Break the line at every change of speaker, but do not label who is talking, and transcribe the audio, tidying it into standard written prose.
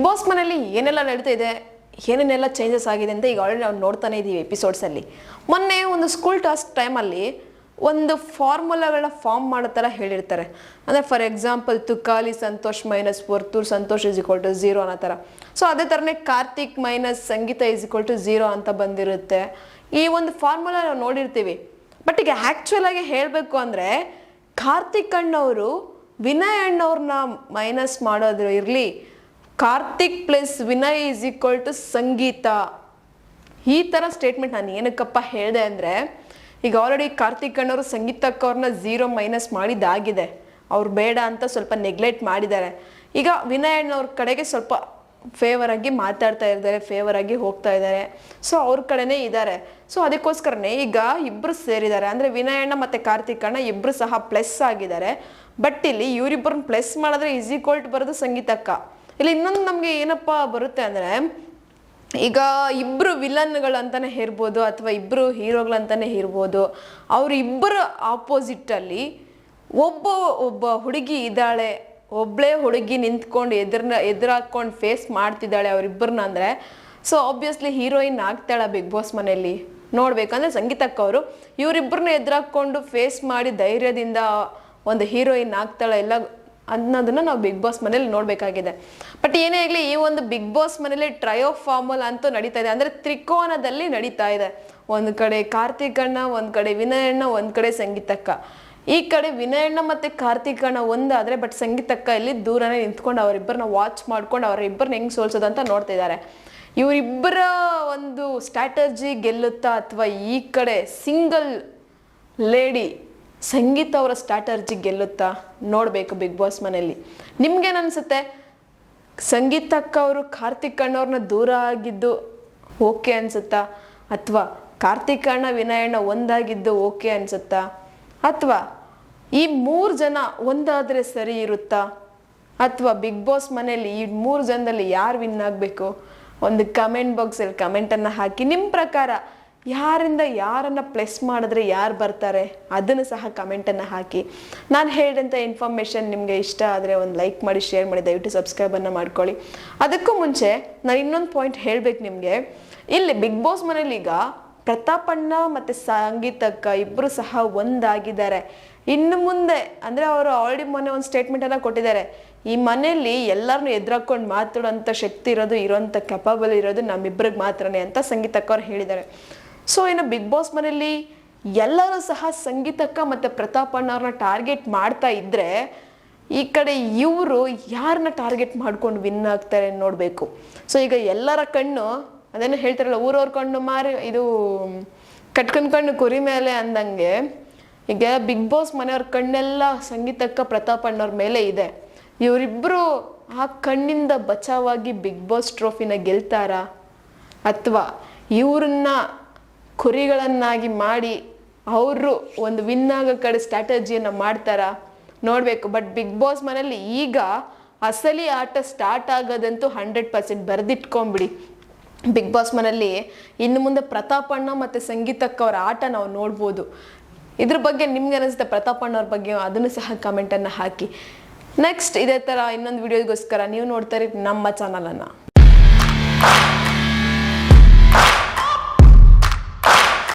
Boss ಮನೆಯಲ್ಲಿ ಏನೆಲ್ಲ ನಡೀತಾ ಇದೆ, ಏನೇನೆಲ್ಲ ಚೇಂಜಸ್ ಆಗಿದೆ ಅಂತ ಈಗ ಆಲ್ರೆಡಿ ನಾವು ನೋಡ್ತಾನೆ ಇದ್ದೀವಿ ಎಪಿಸೋಡ್ಸಲ್ಲಿ. ಮೊನ್ನೆ ಒಂದು ಸ್ಕೂಲ್ ಟಾಸ್ಕ್ ಟೈಮಲ್ಲಿ ಒಂದು ಫಾರ್ಮುಲಾಗಳನ್ನ ಫಾರ್ಮ್ ಮಾಡೋ ಥರ ಹೇಳಿರ್ತಾರೆ. ಅಂದರೆ for example Tukali Santhosh minus Varthur Santhosh is equal to 0 ಅನ್ನೋ ಥರ. ಸೊ ಅದೇ ಥರನೇ Karthik minus Sangeetha is equal to 0 ಅಂತ ಬಂದಿರುತ್ತೆ. ಈ ಒಂದು ಫಾರ್ಮುಲಾ ನಾವು ನೋಡಿರ್ತೀವಿ. ಬಟ್ ಈಗ ಆ್ಯಕ್ಚುಲ್ ಆಗಿ ಹೇಳಬೇಕು ಅಂದರೆ ಕಾರ್ತಿಕ್ ಅಣ್ಣವರು ವಿನಯ್ ಅಣ್ಣವ್ರನ್ನ ಮೈನಸ್ ಮಾಡೋದು ಇರಲಿ, Karthik plus Vinay is equal to Sangeetha, ಈ ಥರ ಸ್ಟೇಟ್ಮೆಂಟ್ ನಾನು ಏನಕ್ಕಪ್ಪ ಹೇಳಿದೆ ಅಂದರೆ, ಈಗ ಆಲ್ರೆಡಿ ಕಾರ್ತಿಕ್ ಅಣ್ಣವರು ಸಂಗೀತಕ್ಕವ್ರನ್ನ 0 ಮೈನಸ್ ಮಾಡಿದ್ದಾಗಿದೆ. ಅವ್ರು ಬೇಡ ಅಂತ ಸ್ವಲ್ಪ ನೆಗ್ಲೆಕ್ಟ್ ಮಾಡಿದ್ದಾರೆ. ಈಗ ವಿನಯ್ ಅಣ್ಣವ್ರ ಕಡೆಗೆ ಸ್ವಲ್ಪ ಫೇವರ್ ಆಗಿ ಮಾತಾಡ್ತಾ ಇದ್ದಾರೆ, ಫೇವರ್ ಆಗಿ ಹೋಗ್ತಾ ಇದ್ದಾರೆ. ಸೊ ಅವ್ರ ಕಡೆನೇ ಇದ್ದಾರೆ. ಸೊ ಅದಕ್ಕೋಸ್ಕರನೇ ಈಗ ಇಬ್ಬರು ಸೇರಿದ್ದಾರೆ. ಅಂದರೆ ವಿನಯ್ ಅಣ್ಣ ಮತ್ತು ಕಾರ್ತಿಕ್ ಅಣ್ಣ ಇಬ್ಬರು ಸಹ ಪ್ಲಸ್ ಆಗಿದ್ದಾರೆ. ಬಟ್ ಇಲ್ಲಿ ಇವರಿಬ್ಬರನ್ನ ಪ್ಲಸ್ ಮಾಡಿದ್ರೆ ಈಸ್ ಈಕ್ವಲ್ ಟು ಬರೋದು ಸಂಗೀತಕ್ಕ. ಇಲ್ಲಿ ಇನ್ನೊಂದು ನಮಗೆ ಏನಪ್ಪ ಬರುತ್ತೆ ಅಂದರೆ, ಈಗ ಇಬ್ಬರು ವಿಲನ್ಗಳು ಅಂತಲೇ ಇರ್ಬೋದು ಅಥವಾ ಇಬ್ಬರು ಹೀರೋಗಳಂತಲೇ ಇರ್ಬೋದು. ಅವರಿಬ್ಬರ ಆಪೋಸಿಟ್ಟಲ್ಲಿ ಒಬ್ಬ ಹುಡುಗಿ ಇದ್ದಾಳೆ, ಒಬ್ಬಳೇ ಹುಡುಗಿ ನಿಂತ್ಕೊಂಡು ಎದುರಾಕೊಂಡು ಫೇಸ್ ಮಾಡ್ತಿದ್ದಾಳೆ ಅವರಿಬ್ಬರನ್ನ ಅಂದರೆ, ಸೊ ಆಬ್ವಿಯಸ್ಲಿ ಹೀರೋಯಿನ್ ಆಗ್ತಾಳೆ ಬಿಗ್ ಬಾಸ್ ಮನೆಯಲ್ಲಿ. ನೋಡ್ಬೇಕಂದ್ರೆ ಸಂಗೀತಕ್ಕವರು ಇವರಿಬ್ಬರನ್ನ ಎದುರಾಕೊಂಡು ಫೇಸ್ ಮಾಡಿ ಧೈರ್ಯದಿಂದ ಒಂದು ಹೀರೋಯಿನ್ ಆಗ್ತಾಳೆ ಇಲ್ಲ ಅನ್ನೋದನ್ನ ನಾವು ಬಿಗ್ ಬಾಸ್ ಮನೇಲಿ ನೋಡಬೇಕಾಗಿದೆ. ಬಟ್ ಏನೇ ಆಗಲಿ ಈ ಒಂದು ಬಿಗ್ ಬಾಸ್ ಮನೇಲಿ ಟ್ರಯೋ ಫಾರ್ಮುಲಾ ಅಂತೂ ನಡೀತಾ ಇದೆ. ಅಂದರೆ ತ್ರಿಕೋನದಲ್ಲಿ ನಡೀತಾ ಇದೆ. ಒಂದು ಕಡೆ ಕಾರ್ತಿಕ್ ಅಣ್ಣ, ಒಂದು ಕಡೆ ವಿನಯ್ ಅಣ್ಣ, ಒಂದು ಕಡೆ ಸಂಗೀತಕ್ಕ. ಈ ಕಡೆ ವಿನಯ್ ಅಣ್ಣ ಮತ್ತು ಕಾರ್ತಿಕ್ ಅಣ್ಣ ಒಂದಾದರೆ, ಬಟ್ ಸಂಗೀತಕ್ಕ ಇಲ್ಲಿ ದೂರನೇ ನಿಂತ್ಕೊಂಡು ಅವರಿಬ್ಬರನ್ನ ವಾಚ್ ಮಾಡ್ಕೊಂಡು ಅವರಿಬ್ಬರನ್ನ ಹೆಂಗೆ ಸೋಲ್ಸೋದು ಅಂತ ನೋಡ್ತಿದ್ದಾರೆ. ಇವರಿಬ್ಬರ ಒಂದು ಸ್ಟ್ರಾಟಜಿ ಗೆಲ್ಲುತ್ತಾ ಅಥವಾ ಈ ಕಡೆ ಸಿಂಗಲ್ ಲೇಡಿ ಸಂಗೀತ ಅವರ ಸ್ಟ್ರಾಟರ್ಜಿ ಗೆಲ್ಲುತ್ತಾ ನೋಡಬೇಕು ಬಿಗ್ ಬಾಸ್ ಮನೆಯಲ್ಲಿ. ನಿಮ್ಗೇನು ಅನಿಸುತ್ತೆ? ಸಂಗೀತಕ್ಕ ಅವರು ಕಾರ್ತಿಕ್ ಅಣ್ಣವ್ರನ್ನ ದೂರ ಆಗಿದ್ದು ಓಕೆ ಅನಿಸುತ್ತಾ, ಅಥವಾ ಕಾರ್ತಿಕ್ ಅಣ್ಣ ವಿನಯ್ ಅಣ್ಣ ಒಂದಾಗಿದ್ದು ಓಕೆ ಅನಿಸುತ್ತಾ, ಅಥವಾ ಈ 3 ಜನ ಒಂದಾದರೆ ಸರಿ ಇರುತ್ತಾ, ಅಥವಾ ಬಿಗ್ ಬಾಸ್ ಮನೆಯಲ್ಲಿ ಈ 3 ಜನದಲ್ಲಿ ಯಾರು ವಿನ್ ಆಗಬೇಕು? ಒಂದು ಕಮೆಂಟ್ ಬಾಕ್ಸಲ್ಲಿ ಕಮೆಂಟನ್ನು ಹಾಕಿ. ನಿಮ್ಮ ಪ್ರಕಾರ ಯಾರಿಂದ ಯಾರನ್ನು ಪ್ಲಸ್ ಮಾಡಿದ್ರೆ ಯಾರು ಬರ್ತಾರೆ ಅದನ್ನು ಸಹ ಕಮೆಂಟನ್ನು ಹಾಕಿ. ನಾನು ಹೇಳಿದಂಥ ಇನ್ಫಾರ್ಮೇಷನ್ ನಿಮಗೆ ಇಷ್ಟ ಆದರೆ ಒಂದು ಲೈಕ್ ಮಾಡಿ, ಶೇರ್ ಮಾಡಿ, ದಯವಿಟ್ಟು ಸಬ್ಸ್ಕ್ರೈಬನ್ನು ಮಾಡ್ಕೊಳ್ಳಿ. ಅದಕ್ಕೂ ಮುಂಚೆ ನಾನು ಇನ್ನೊಂದು ಪಾಯಿಂಟ್ ಹೇಳಬೇಕು ನಿಮಗೆ. ಇಲ್ಲಿ ಬಿಗ್ ಬಾಸ್ ಮನೇಲಿ ಈಗ ಪ್ರತಾಪಣ್ಣ ಮತ್ತು ಸಂಗೀತಕ್ಕ ಇಬ್ಬರು ಸಹ ಒಂದಾಗಿದ್ದಾರೆ. ಇನ್ನು ಮುಂದೆ ಅಂದರೆ ಅವರು ಆಲ್ರೆಡಿ ಮೊನ್ನೆ ಒಂದು ಸ್ಟೇಟ್ಮೆಂಟನ್ನು ಕೊಟ್ಟಿದ್ದಾರೆ. ಈ ಮನೆಯಲ್ಲಿ ಎಲ್ಲರನ್ನೂ ಎದುರಾಕೊಂಡು ಮಾತಾಡೋಂಥ ಶಕ್ತಿ ಇರೋಂಥ ಕೆಪಬಲ್ ಇರೋದು ನಮ್ಮಿಬ್ಬರಿಗೆ ಮಾತ್ರನೇ ಅಂತ ಸಂಗೀತಕ್ಕವ್ರು ಹೇಳಿದ್ದಾರೆ. ಸೊ ಇನ್ನು ಬಿಗ್ ಬಾಸ್ ಮನೆಯಲ್ಲಿ ಎಲ್ಲರೂ ಸಹ ಸಂಗೀತಕ್ಕ ಮತ್ತು ಪ್ರತಾಪಣ್ಣವ್ರನ್ನ ಟಾರ್ಗೆಟ್ ಮಾಡ್ತಾ ಇದ್ದರೆ, ಈ ಕಡೆ ಇವರು ಯಾರನ್ನ ಟಾರ್ಗೆಟ್ ಮಾಡ್ಕೊಂಡು ವಿನ್ ಆಗ್ತಾರೆ ನೋಡಬೇಕು. ಸೊ ಈಗ ಎಲ್ಲರ ಕಣ್ಣು ಅದೇನು ಹೇಳ್ತಾರಲ್ಲ, ಊರವ್ರ ಕಣ್ಣು ಮಾರಿ ಇದು ಕಟ್ಕೊಂಡ್ ಕಣ್ಣು ಕುರಿ ಮೇಲೆ ಅಂದಂಗೆ, ಈಗ ಬಿಗ್ ಬಾಸ್ ಮನೆಯವ್ರ ಕಣ್ಣೆಲ್ಲ ಸಂಗೀತಕ್ಕ ಪ್ರತಾಪಣ್ಣವ್ರ ಮೇಲೆ ಇದೆ. ಇವರಿಬ್ಬರು ಆ ಕಣ್ಣಿಂದ ಬಚಾವಾಗಿ ಬಿಗ್ ಬಾಸ್ ಟ್ರೋಫಿನ ಗೆಲ್ತಾರಾ, ಅಥವಾ ಇವ್ರನ್ನ ಕುರಿಗಳನ್ನಾಗಿ ಮಾಡಿ ಅವರು ಒಂದು ವಿನ್ ಆಗೋ ಕಡೆ ಸ್ಟ್ರಾಟಜಿಯನ್ನು ಮಾಡ್ತಾರಾ ನೋಡಬೇಕು. ಬಟ್ ಬಿಗ್ ಬಾಸ್ ಮನೇಲಿ ಈಗ ಅಸಲಿ ಆಟ ಸ್ಟಾರ್ಟ್ ಆಗೋದಂತೂ 100% ಬರೆದಿಟ್ಕೊಂಬಿಡಿ. ಬಿಗ್ ಬಾಸ್ ಮನೇಲಿ ಇನ್ನು ಮುಂದೆ ಪ್ರತಾಪಣ್ಣ ಮತ್ತು ಸಂಗೀತಕ್ಕವ್ರ ಆಟ ನಾವು ನೋಡ್ಬೋದು. ಇದ್ರ ಬಗ್ಗೆ ನಿಮ್ಗೆ ಅನಿಸುತ್ತೆ ಪ್ರತಾಪಣ್ಣವ್ರ ಬಗ್ಗೆ, ಅದನ್ನು ಸಹ ಕಮೆಂಟನ್ನು ಹಾಕಿ. ನೆಕ್ಸ್ಟ್ ಇದೇ ಥರ ಇನ್ನೊಂದು ವಿಡಿಯೋಗೋಸ್ಕರ ನೀವು ನೋಡ್ತಾರೆ ನಮ್ಮ ಚಾನಲನ್ನು.